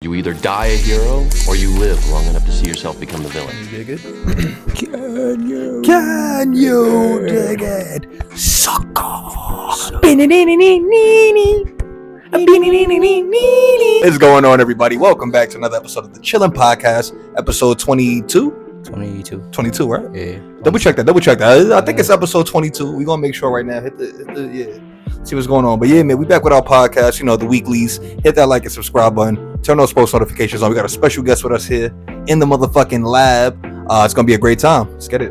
You either die a hero or you live long enough to see yourself become the villain. You dig it? Can you dig it? Sucker. What's going on, everybody? Welcome back to another episode of the Chillin' Podcast, episode 22. 22, right? Yeah. Double check that. I think it's episode 22. We're gonna make sure right now. Hit the see what's going on. But yeah, man, we back with our podcast, the weeklies. Hit that like and subscribe button. Turn those post notifications on. We got a special guest with us here in the motherfucking lab. It's gonna be a great time. Let's get it.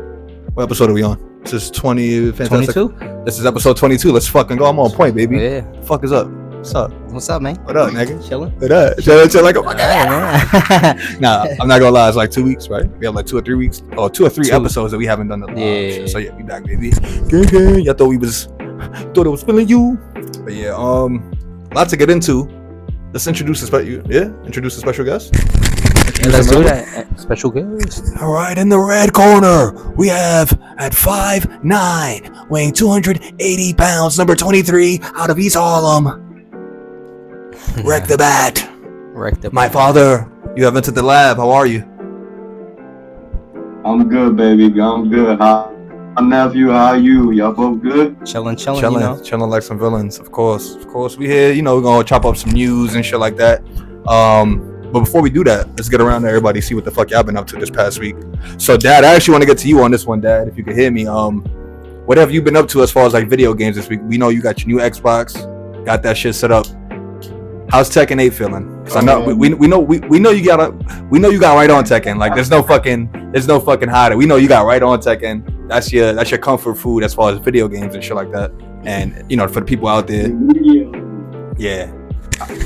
What episode are we on? This is 20. Fantastic. 22? This is episode 22. Let's fucking go. I'm on point, baby. Yeah. What the fuck is up? What's up? What's up, man? What up, nigga? Chilling? What up? Chill like a fucking man. Nah, I'm not gonna lie. It's like 2 weeks, right? We have like 2 or 3 weeks, or 2 or 3 episodes that we haven't done the live shit. So yeah, we back, baby. Gang. Y'all thought it was feeling you, but yeah, lot to get into. Let's introduce a special guest. Let's do that. Special guest. All right, in the red corner, we have at 5'9", weighing 280 pounds, number 23 out of East Harlem. Wreck the bat. My father, you have entered the lab. How are you? I'm good, baby. I'm good. How nephew? How you? Y'all both good? Chilling. Chilling like some villains. Of course. We here. We're gonna chop up some news and shit like that. But before we do that, let's get around to everybody, see what the fuck y'all been up to this past week. So, Dad, I actually want to get to you on this one, Dad. If you could hear me, what have you been up to as far as like video games this week? We know you got your new Xbox, got that shit set up. How's Tekken 8 feeling? Cause I know we know you got right on Tekken. Like there's no fucking hiding. We know you got right on Tekken. That's your comfort food as far as video games and shit like that. And for the people out there, yeah.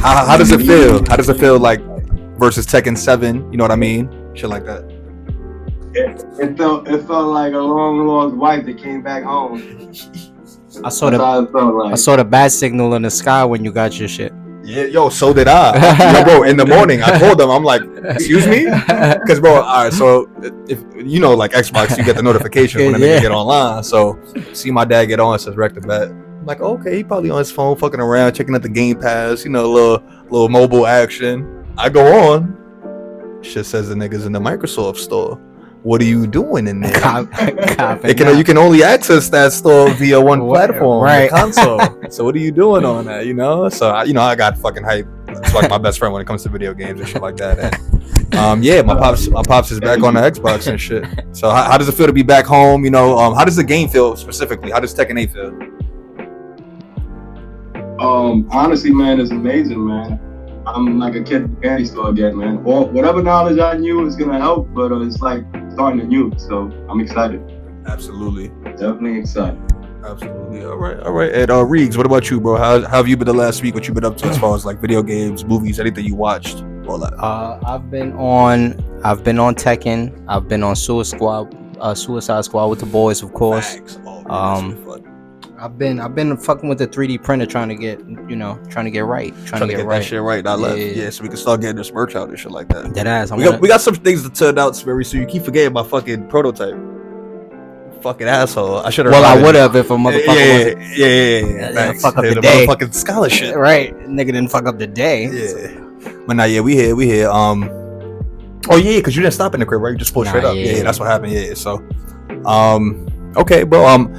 How does it feel? How does it feel like versus Tekken 7? You know what I mean? Shit like that. It felt like a long lost wife that came back home. I saw the bat signal in the sky when you got your shit. Yeah, yo, so did I. Yo, bro, in the morning, I told them, I'm like, excuse me? Because, bro, all right, so, if like Xbox, you get the notifications when they get online. So, see my dad get on, it says, wreck the bet. I'm like, okay, he probably on his phone, fucking around, checking out the Game Pass, little mobile action. I go on. Shit says the niggas in the Microsoft store. What are you doing in there? You can only access that store via one platform, right? The console. So what are you doing on that? So I got fucking hype. It's like my best friend when it comes to video games and shit like that. And my pops is back on the Xbox and shit. So how does it feel to be back home? How does the game feel specifically? How does Tekken 8 feel? Honestly, man, it's amazing, man. I'm like a kid in the candy store again, man. Well, whatever knowledge I knew is gonna help, but it's like starting anew. So I'm excited. Absolutely. Definitely excited. Absolutely. All right. And Reegs, what about you, bro? How have you been the last week? What you been up to as far as like video games, movies, anything you watched? All that. I've been on Tekken. I've been on Suicide Squad with the boys, of course. Thanks. I've been fucking with the 3D printer, trying to get right. Trying to get that shit right. Yeah, so we can start getting this merch out and shit like that. That ass. We got some things to turn out very soon. You keep forgetting my fucking prototype. Fucking asshole. I should have. Well, I would have if a motherfucker yeah. Fuck up the day. Motherfucking scholarship. Right, nigga didn't fuck up the day. Yeah. But now, we here. Oh yeah, because you didn't stop in the crib, right? You just pulled straight up. Yeah, that's what happened. Yeah. So, okay, bro.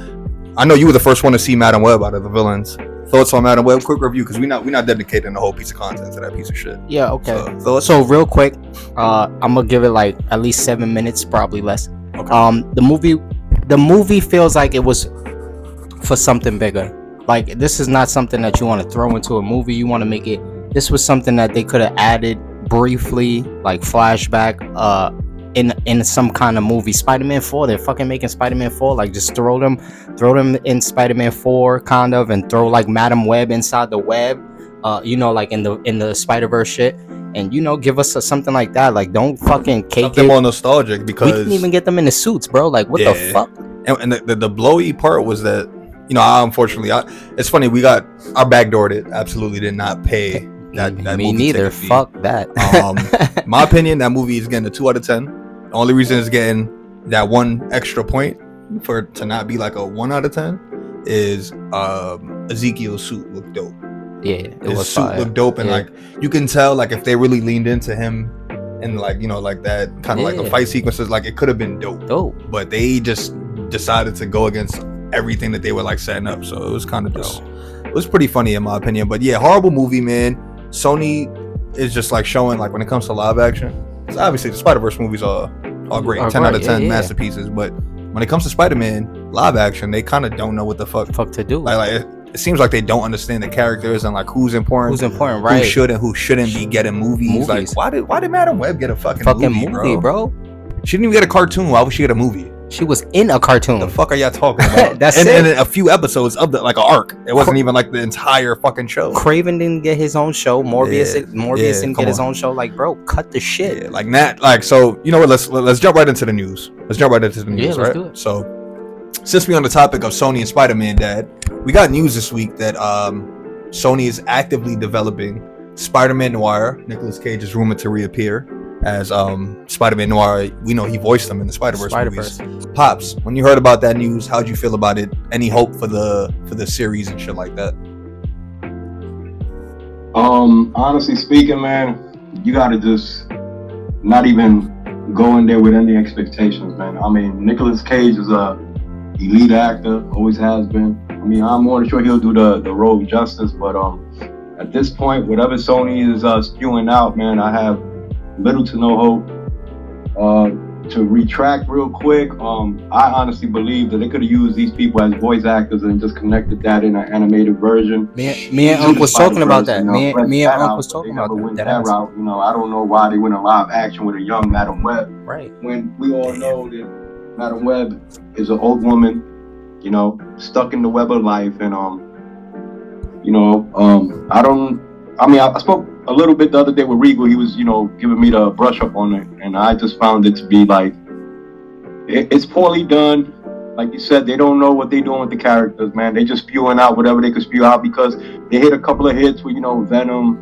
I know you were the first one to see Madam Web out of the villains. Thoughts on Madam Web? Quick review, because we're not dedicating the whole piece of content to that piece of shit. Yeah, okay. So real quick, I'm gonna give it like at least 7 minutes, probably less. Okay. The movie feels like it was for something bigger. Like this is not something that you want to throw into a movie. You want to make it. This was something that they could have added briefly, like flashback. In some kind of movie. Spider-Man 4, they're fucking making Spider-Man 4, like just throw them in Spider-Man 4 kind of, and throw like Madam Web inside the web, like in the Spider-Verse shit, and give us something like that. Like don't fucking cake something more nostalgic, because we didn't even get them in the suits, bro. Like what the fuck? And the blowy part was that unfortunately, it's funny, we got our backdoored it. Absolutely did not pay that me movie neither. Fuck that. My opinion, that movie is getting a 2 out of 10. The only reason it's getting that one extra point for it to not be like a 1 out of 10 is Ezekiel's suit looked dope. His was suit fire. looked dope, and like you can tell, like if they really leaned into him and like like that kind of like the fight sequences, like it could have been dope. But they just decided to go against everything that they were like setting up, so it was kind of just it was pretty funny in my opinion. But yeah, horrible movie, man. Sony is just like showing, like when it comes to live action, so obviously the Spider-Verse movies are great, 10 out of 10 masterpieces, but when it comes to Spider-Man live action, they kind of don't know what the fuck to do. Like it seems like they don't understand the characters and like who's important, right? Who should and who shouldn't be getting movies. Like why did Madam Web get a fucking movie, bro? She didn't even get a cartoon. Why would she get a movie? She was in a cartoon. The fuck are y'all talking about? That's and, it. And a few episodes of the like an arc. It wasn't even like the entire fucking show. Craven didn't get his own show. Morbius didn't get his own show. Like, bro, cut the shit. Yeah, like that. Like, so you know what? Let's jump right into the news. Let's do it. So, since we're on the topic of Sony and Spider-Man, Dad, we got news this week that Sony is actively developing Spider-Man Noir. Nicolas Cage is rumored to reappear as Spider-Man Noir. We know he voiced him in the Spider-Verse movies. Pops, when you heard about that news, how'd you feel about it? Any hope for the series and shit like that? Honestly speaking, man, you gotta just not even go in there with any expectations, man. I mean, Nicolas Cage is a elite actor, always has been. I mean, I'm more than sure he'll do the role justice, but at this point, whatever Sony is spewing out, man, I have little to no hope. To retract real quick, I honestly believe that they could have used these people as voice actors and just connected that in an animated version. Me and Unc was talking about that. Me and Unc was talking about that. Route. I don't know why they went in live action with a young Madam Web. Right. When we all know that Madam Web is an old woman, stuck in the web of life, and I spoke a little bit the other day with Regal. He was, giving me the brush up on it, and I just found it to be like, it's poorly done. Like you said, they don't know what they're doing with the characters, man. They just spewing out whatever they could spew out because they hit a couple of hits with, Venom,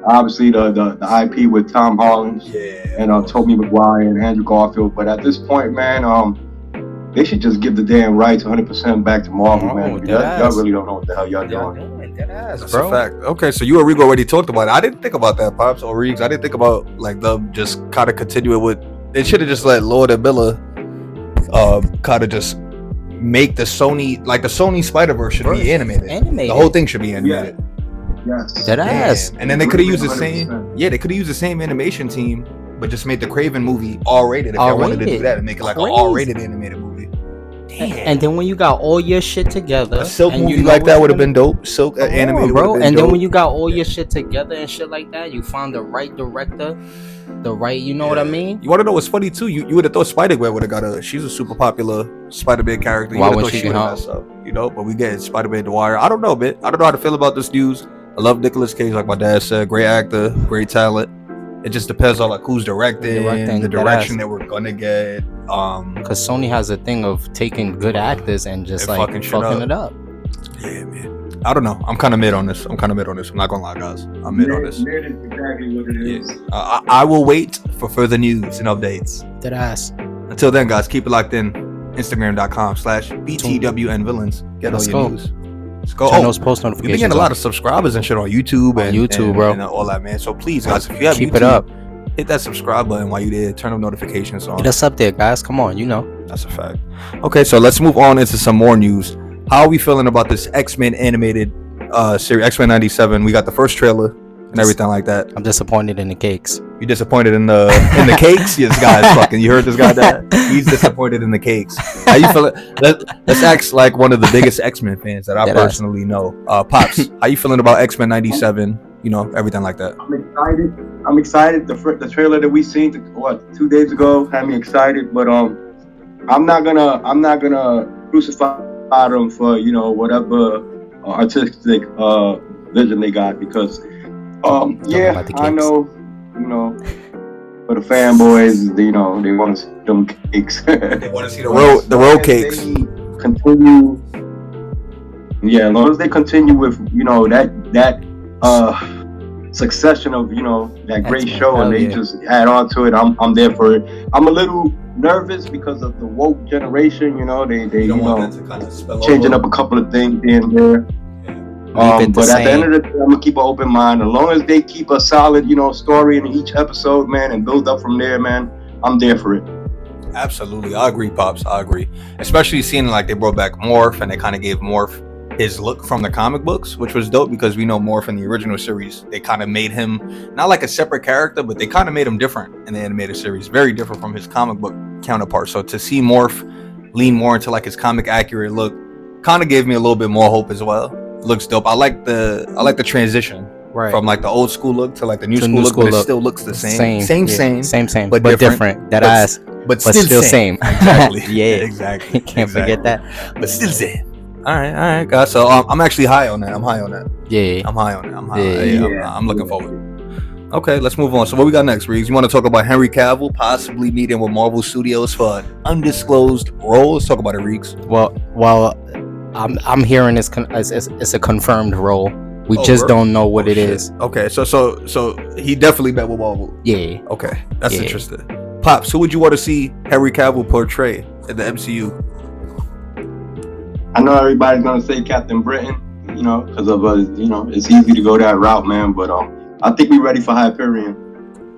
obviously the IP with Tom Holland, and Tobey Maguire and Andrew Garfield. But at this point, man, they should just give the damn rights 100% back to Marvel, man. Y'all really don't know what the hell y'all doing. That's a fact. Okay, so you and Rigo already talked about it. I didn't think about that, Pops or Reeves. I didn't think about like them just kind of continue it with. They should have just let Lord and Miller kind of just make the Sony Spider-Verse should be animated. The whole thing should be animated. Yes. Deadass. And then they could have used the same. Yeah, they could have used the same animation team, but just made the Craven movie R-rated if they wanted to do that and make it like an R-rated animated movie. Damn. And then when you got all your shit together, a Silk movie like that would have been dope. Silk animated, bro. And then when you got all your shit together and shit like that, you found the right director, the right, you know what I mean? You want to know what's funny too? You would have thought Spider-Gwen would have got she's a super popular Spider-Man character. You Why would would have thought she would have messed up, but we get Spider-Man Noir. I don't know, man. I don't know how to feel about this news. I love Nicolas Cage, like my dad said. Great actor, great talent. It just depends on like who's directing the direction that we're gonna get. Because Sony has a thing of taking good actors and just like fucking it up. Yeah, man. I don't know. I'm kind of mid on this. I'm not gonna lie, guys. I'm mid on this. Mid is exactly what it is. I will wait for further news and updates. Deadass. Until then, guys, keep it locked in. Instagram.com/BTWNVillains. Get all your news. Let's go. Turn those post notifications. We've been getting a lot of subscribers and shit on YouTube bro. And all that, man. So please, guys, if you have keep YouTube, it up. Hit that subscribe button while you're there. Turn on notifications on. Get us up there, guys. Come on, That's a fact. Okay, so let's move on into some more news. How are we feeling about this X-Men animated series, X-Men 97? We got the first trailer and everything like that. I'm disappointed in the cakes. You disappointed in the cakes? Yes, guys. Fucking, you heard this guy? That he's disappointed in the cakes. How you feeling? Let's ask like one of the biggest X-Men fans that I personally know. Pops, how you feeling about X-Men 97? Everything like that. I'm excited. The trailer that we seen 2 days ago had me excited, but I'm not gonna crucify them for whatever artistic vision they got, because I know for the fanboys, they want to see them cakes. They want to see the road cakes. Continue. Yeah, as long as they continue with that succession of that great show, and they just add on to it, I'm there for it. I'm a little nervous because of the woke generation. They changing up a couple of things here and there. Leave it the But at the end same. of the day, I'm gonna keep an open mind. As long as they keep a solid, story in each episode, man, and build up from there, man, I'm there for it. Absolutely, I agree, Pops. I agree. Especially seeing like they brought back Morph and they kind of gave Morph his look from the comic books, which was dope because we know Morph in the original series. They kind of made him not like a separate character, but they kind of made him different in the animated series, very different from his comic book counterpart. So to see Morph lean more into like his comic accurate look, kind of gave me a little bit more hope as well. Looks dope. I like the transition. Right. From like the old school look to like the new school look, but it still looks the same. Same, but different. That ass, but still same. Exactly. Yeah, exactly. Can't forget that. But still same. All right, guys. So I'm actually high on that. I'm high on that. Yeah. I'm looking forward. Okay, let's move on. So what we got next, Riggs? You want to talk about Henry Cavill possibly meeting with Marvel Studios for an undisclosed role? Let's talk about it, Riggs. Well, I'm hearing it's a confirmed role. We just don't know what it is. Okay, so he definitely met with Marvel. Yeah. Okay, that's interesting. Pops, who would you want to see Henry Cavill portray in the MCU? I know everybody's gonna say Captain Britain, because of it's easy to go that route, man. But I think we're ready for Hyperion.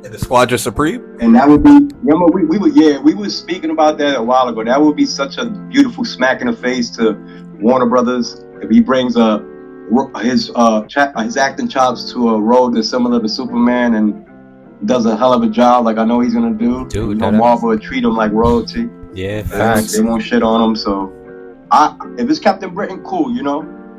And the Squadron Supreme? And that would be, remember, we were speaking about that a while ago. That would be such a beautiful smack in the face to Warner Brothers if he brings his acting chops to a role that's similar to Superman and does a hell of a job, like I know he's gonna do. Dude, Marvel would treat him like royalty. Yeah, facts. They won't shit on him. So, if it's Captain Britain, cool.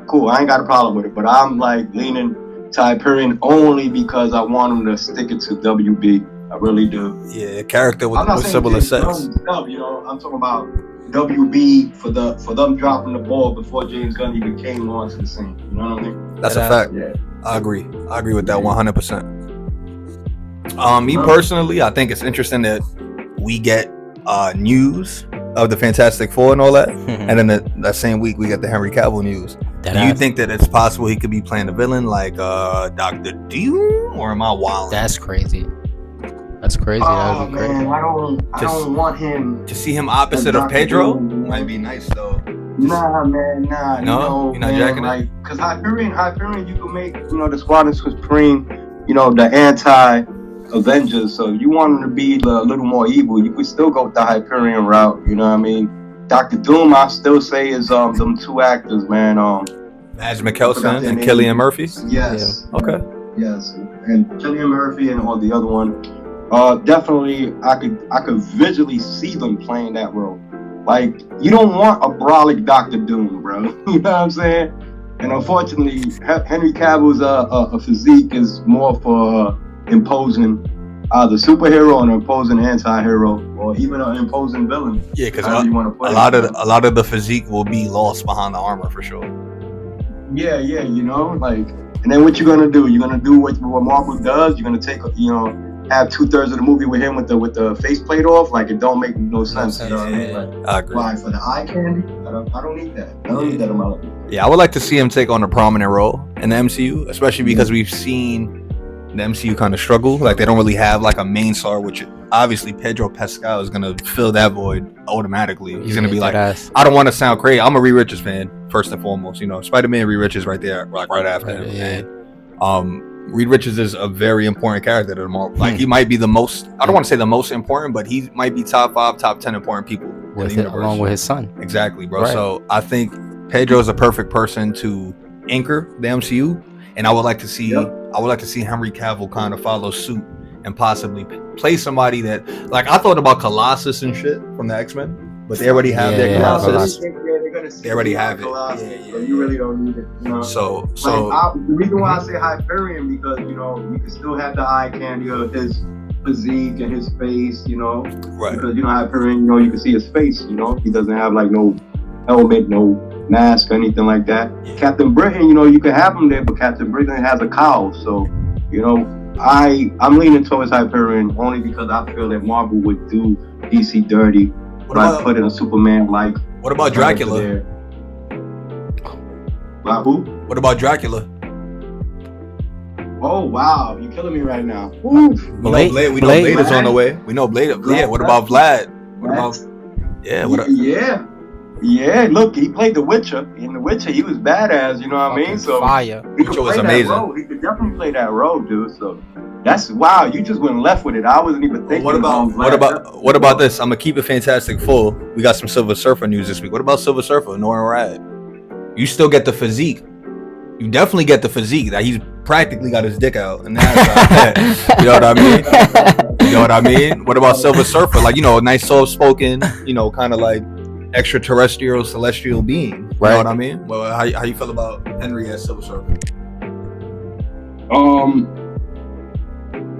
Cool. I ain't got a problem with it. But I'm like leaning to Hyperion only because I want him to stick it to WB. I really do. Yeah, character with similar sex. I'm talking about WB for them dropping the ball before James Gunn even came onto the scene. You know what I mean? That's a fact. Yeah. I agree with that 100%. Me personally, I think it's interesting that we get news of the Fantastic Four and all that, and then that same week we get the Henry Cavill news. Do you think that it's possible he could be playing a villain like Dr. Doom, or am I wild? That's crazy. That would be crazy. Man, I don't want him to see him opposite of Pedro. Might be nice though. Nah, man, nah. No, you're not jacking it. Because Hyperion, you can make the Squadron Supreme, the anti-Avengers. So you want him to be a little more evil, you could still go with the Hyperion route. You know what I mean? Dr. Doom, I still say is them two actors, man. Mads Mikkelsen and Cillian Murphy. Yes. Yeah. Okay. Yes, and Cillian Murphy and the other one. Definitely, I could visually see them playing that role. Like, you don't want a brolic Dr. Doom, bro. You know what I'm saying? And unfortunately, Henry Cavill's a physique is more for imposing either superhero or an imposing anti-hero, or even an imposing villain. Yeah, because a lot of the physique will be lost behind the armor for sure. Yeah, and then what you're gonna do? You're gonna do what Marvel does. You're gonna take have 2/3 of the movie with him with the faceplate off. Like, it don't make no sense. You know what I mean? Like, I agree. Why, for the eye candy? I don't need that. I don't need that in my life. Yeah, I would like to see him take on a prominent role in the MCU, especially because we've seen the MCU kind of struggle. Like, they don't really have like a main star, which obviously Pedro Pascal is gonna fill that void automatically. He's gonna be like, I don't want to sound crazy. I'm a Reed Richards fan first and foremost. Spider-Man, Reed Richards right there, like right after him. And, Reed Richards is a very important character to the Marvel. Like, he might be the most, I don't want to say the most important, but he might be top 5, top 10 important people in the universe. Along with his son. Exactly, bro. Right. So I think Pedro is a perfect person to anchor the MCU, and I would like to see Henry Cavill kind of follow suit and possibly play somebody that, like, I thought about Colossus and shit from the X-Men, but they already have their Colossus. They already have it. So you really don't need it. So the reason why I say Hyperion, because you can still have the eye candy of his physique and his face, right? Because Hyperion, you can see his face. He doesn't have like no helmet, no mask or anything like that. Captain Britain, you can have him there, but Captain Britain has a cowl. So I'm leaning towards Hyperion only because I feel that Marvel would do DC dirty by putting a Superman like. What about Dracula? Who? What about Dracula? Oh wow, you're killing me right now. Blade. We know Blade is on the way. We know Blade. Yeah. What about Vlad? What about? Yeah. Yeah, look, he played The Witcher. In The Witcher, he was badass. You know what I mean? Fucking So fire. he could Witcher was play amazing. that role. He could definitely play that role, dude. So that's wow. You just went left with it. I wasn't even thinking. What about this? I'm gonna keep it fantastic full. We got some Silver Surfer news this week. What about Silver Surfer? Norman Rad. You still get the physique. You definitely get the physique. That he's practically got his dick out, and that's you know what I mean. You know what I mean? What about Silver Surfer? Like, you know, a nice soft-spoken, you know, kind of like extraterrestrial, celestial being. You know what I mean? Well, how you feel about Henry as Silver Surfer?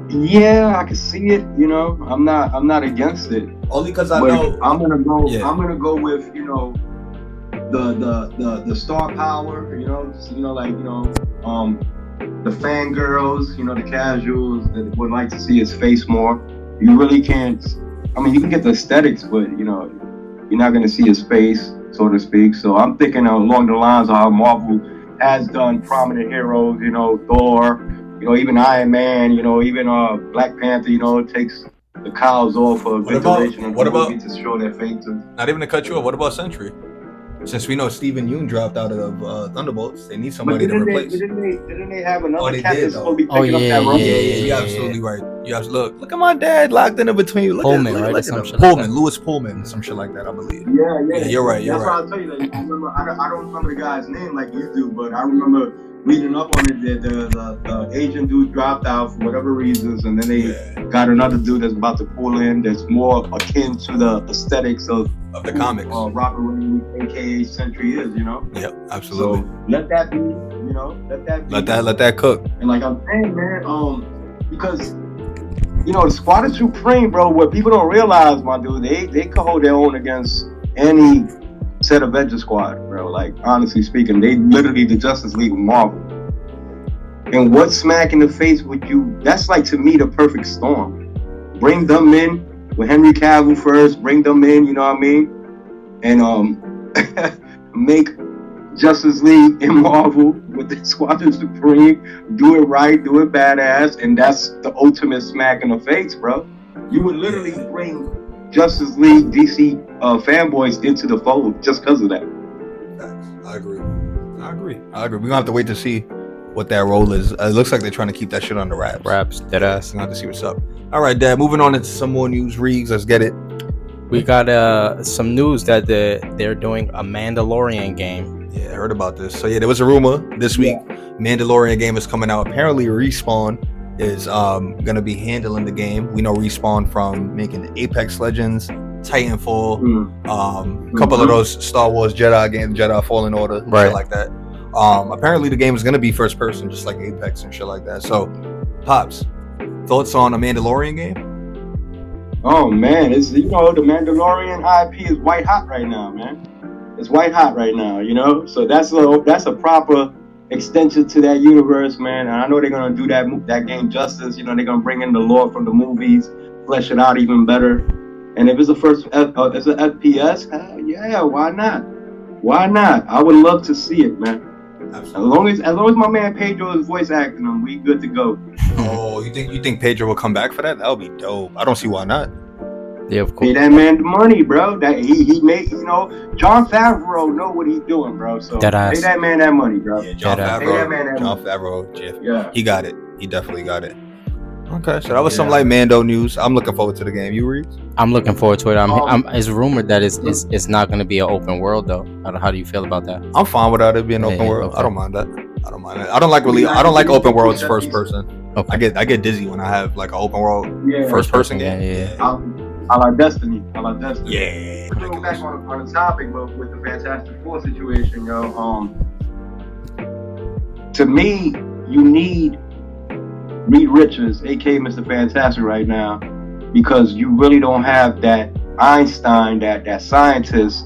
Yeah, I can see it. You know, I'm not against it. Only because I But know. I'm gonna go. Yeah. I'm gonna go with the star power. The fangirls. The casuals that would like to see his face more. You really can't. I mean, you can get the aesthetics, but you're not gonna see his face, so to speak. So I'm thinking along the lines of how Marvel has done prominent heroes. Thor. Even Iron Man. Even Black Panther. Takes the cows off of ventilation of the movie to show their faces. Not even to cut you off. What about Sentry? Since we know Steven Yeun dropped out of Thunderbolts, they need somebody to replace. Didn't they have another they cat did, that's supposed to be picking up Yeah, that role? you're absolutely right. You have look at my dad locked in between. Look Pullman, at, right? Look Some at shit him. like Pullman, that. Louis Pullman, some shit like that, I believe. Yeah, you're right. That's why I'll tell you that. I don't remember the guy's name like you do, but I remember reading up on it that the Asian dude dropped out for whatever reasons, and then they got another dude that's about to pull in that's more akin to the aesthetics of the comics. Robert Reed, aka Sentry is, Yep, absolutely. So let that be, Let that cook. And like I'm saying, man, because the Squad is supreme, bro. What people don't realize, my dude, they could hold their own against any set of Avengers Squad, bro. Like, honestly speaking, they literally the Justice League of Marvel. And what smack in the face would you? That's like, to me, the perfect storm. Bring them in with Henry Cavill first. Bring them in, you know what I mean? And make Justice League in Marvel with the Squadron Supreme. Do it right, do it badass, and that's the ultimate smack in the face, bro. You would literally bring Justice League DC fanboys into the fold just because of that. I agree. We're gonna have to wait to see what that role is. It looks like they're trying to keep that shit under wraps. Dead ass. We're gonna have to see what's up. All right, Dad. Moving on into some more news. Reads. Let's get it. We got some news that they're doing a Mandalorian game. Yeah, I heard about this. So yeah, there was a rumor this week. Mandalorian game is coming out. Apparently, Respawn is gonna be handling the game. We know Respawn from making the Apex Legends, Titanfall, a couple of those Star Wars Jedi games, Jedi Fallen Order, shit like that. Apparently the game is gonna be first person, just like Apex and shit like that. So, Pops, thoughts on a Mandalorian game? Oh man, it's the Mandalorian IP is white hot right now, man. It's white hot right now, So that's a proper extension to that universe, man. And I know they're gonna do that game justice. They're gonna bring in the lore from the movies, flesh it out even better. And if it's a it's an FPS, hell yeah, why not? Why not? I would love to see it, man. Absolutely. As long as my man Pedro is voice acting them, we good to go. Oh, you think Pedro will come back for that? That would be dope. I don't see why not. Yeah, of course. Pay that man the money, bro. That he made, Jon Favreau know what he's doing, bro. So pay that man that money, bro. Yeah, Jon Favreau. Yeah. He got it. He definitely got it. Okay, so that was some like Mando news. I'm looking forward to the game. You read? I'm looking forward to it. It's rumored that it's not going to be an open world though. How do you feel about that? I'm fine without it being open world. Okay. I don't mind that. I don't mind it. I don't like open worlds first person. Okay. I get dizzy when I have like an open world first person game. Yeah. I like Destiny. Yeah. To go back on the topic, but with the Fantastic Four situation, to me, you need Reed Richards, aka Mr. Fantastic, right now, because you really don't have that Einstein, that scientist.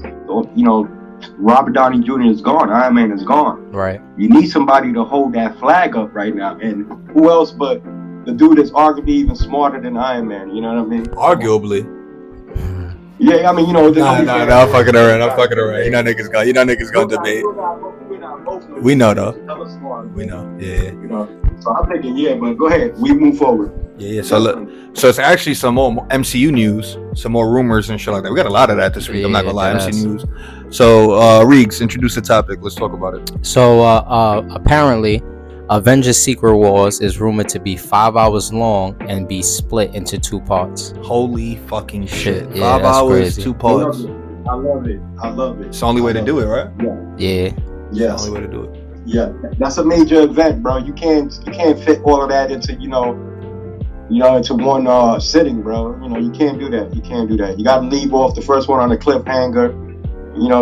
Robert Downey Jr. is gone. Iron Man is gone. Right. You need somebody to hold that flag up right now, and who else but the dude that's arguably even smarter than Iron Man? You know what I mean? Arguably. Yeah, I mean, I'm fucking around. You know niggas gonna debate. We know though. We know. Yeah. So I'm thinking, but go ahead. We move forward. Yeah. So it's actually some more MCU news, some more rumors and shit like that. We got a lot of that this week. I'm not gonna lie. MCU news. So, Reeks, introduce the topic. Let's talk about it. So apparently, Avengers Secret Wars is rumored to be 5 hours long and be split into 2 parts. Holy fucking shit! Yeah, 5 that's hours, crazy. 2 parts. I love it. I love it. It's the only way to do it, right? Yeah. Yes. It's the only way to do it. Yeah, that's a major event, bro. You can't fit all of that into into one sitting, bro. You can't do that. You got to leave off the first one on a cliffhanger.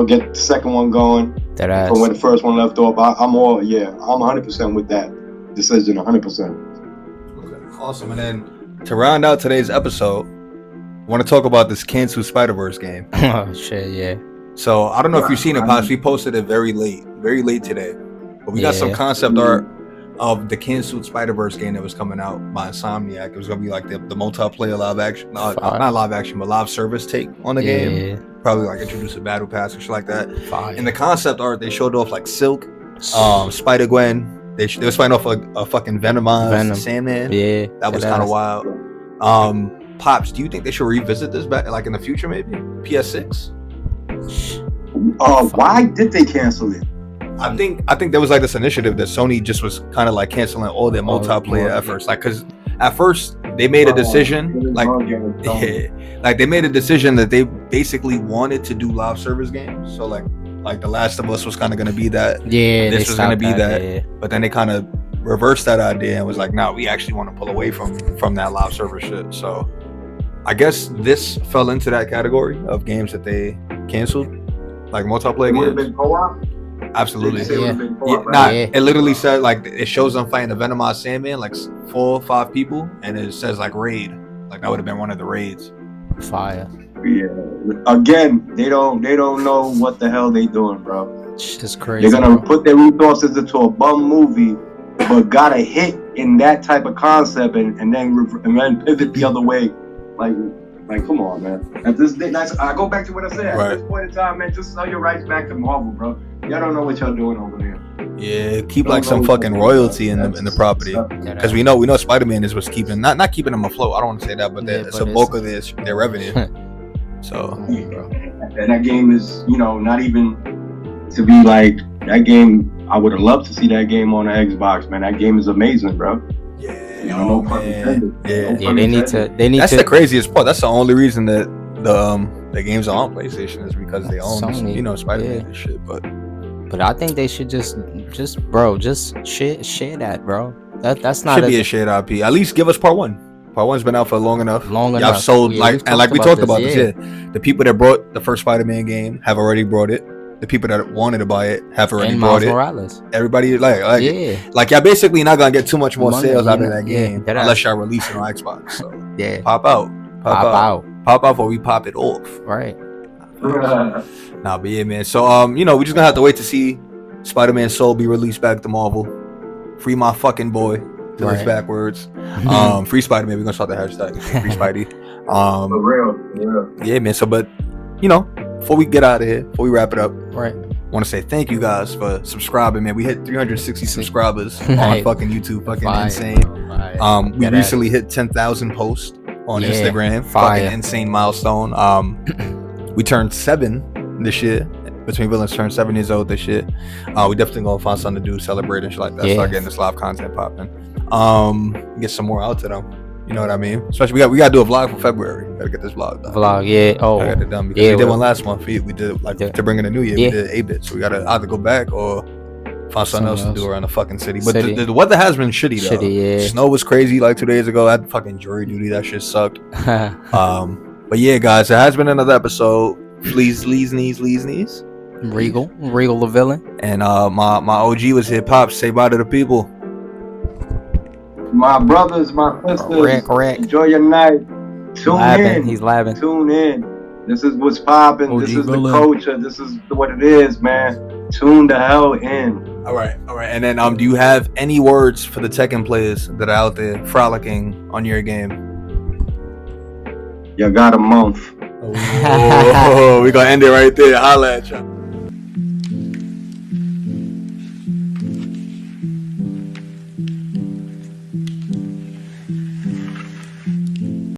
Get the second one going from where the first one left off. I'm 100% with that decision, 100%. Okay, awesome. And then to round out today's episode, I want to talk about this canceled Spider-Verse game. Oh shit, yeah. So I don't know if you've seen it, Pops. We posted it very late today. But we got some concept art of the canceled Spider-Verse game that was coming out by Insomniac. It was gonna be like the multiplayer live action, not live action, but live service take on the game. Probably like introduce a battle pass and shit like that. In the concept art, they showed off like Silk, Spider-Gwen. They was fighting off a fucking Venomized Sandman. Yeah, that was kind of wild. Pops, do you think they should revisit this back like in the future, maybe PS6? Why did they cancel it? I think there was like this initiative that Sony just was kind of like canceling all their multiplayer efforts, like because at first they made a decision like they made a decision that they basically wanted to do live service games. So like The Last of Us was kind of going to be that. Yeah, this was going to be that. Yeah. But then they kind of reversed that idea and was like, no, we actually want to pull away from that live service shit. So I guess this fell into that category of games that they canceled, like multiplayer games. Absolutely. It literally said like it shows them fighting the Venomized Sandman, like 4 or 5 people, and it says like raid. Like that would have been one of the raids. Fire. Yeah. Again, they don't know what the hell they doing, bro. It's just crazy. They're gonna put their resources into a bum movie, but got a hit in that type of concept, and then pivot the other way. Like, come on, man. At this day, I go back to what I said. At this point in time, man, just sell your rights back to Marvel, bro. Y'all don't know what y'all doing over there. Yeah, keep like some fucking royalty in the property, because we know Spider-Man is what's keeping not keeping them afloat. I don't want to say that, but it's a bulk of their revenue. So, and that game is not even to be like that game. I would have loved to see that game on the Xbox, man. That game is amazing, bro. They need to. That's the craziest part. That's the only reason that the games are on PlayStation is because they own Sony, Spider-Man and shit. But I think they should just share that, bro. That's not should be a shared IP. At least give us part 1. Part 1's been out for long enough. Y'all sold we talked about this. The people that brought the first Spider-Man game have already brought it. The people that wanted to buy it have already bought it. Morales. Everybody like y'all basically not gonna get too much more sales out of that game unless y'all release it on Xbox. So pop out before we pop it off. Right. Nah, but yeah, man. So we just gonna have to wait to see Spider-Man Soul be released back to Marvel. Free my fucking boy. Till it's backwards. Free Spider-Man. We're gonna start the hashtag. Free Spidey. For real. Yeah, man. So, but before we get out of here, before we wrap it up, right, I want to say thank you guys for subscribing, man. We hit 360 subscribers on fucking YouTube. Fucking insane. We recently hit 10,000 posts on Instagram. Fucking insane milestone. We turned 7 this year. Between Villains turned 7 years old this year. We definitely gonna find something to do, celebrate and shit like that. Start getting this live content popping. Get some more out to them. You know what I mean? Especially we gotta do a vlog for February. Gotta get this vlog done. I got it done because we did one last month. We did like to bring in the new year. We did 8-bit, so we gotta either go back or find something else to do around the fucking city. But the weather has been shitty though. Snow was crazy like 2 days ago. I had fucking jury duty. That shit sucked. But yeah, guys, it has been another episode. Please, knees. Regal the villain. And my OG was here. Pops, say bye to the people. My brothers, my sisters, correct. Enjoy your night. Tune in. He's laughing. Tune in. This is what's popping. This is the culture. This is what it is, man. Tune the hell in. All right. And then, do you have any words for the Tekken players that are out there frolicking on your game? You got a month. Oh, we gonna end it right there. Holla at y'all.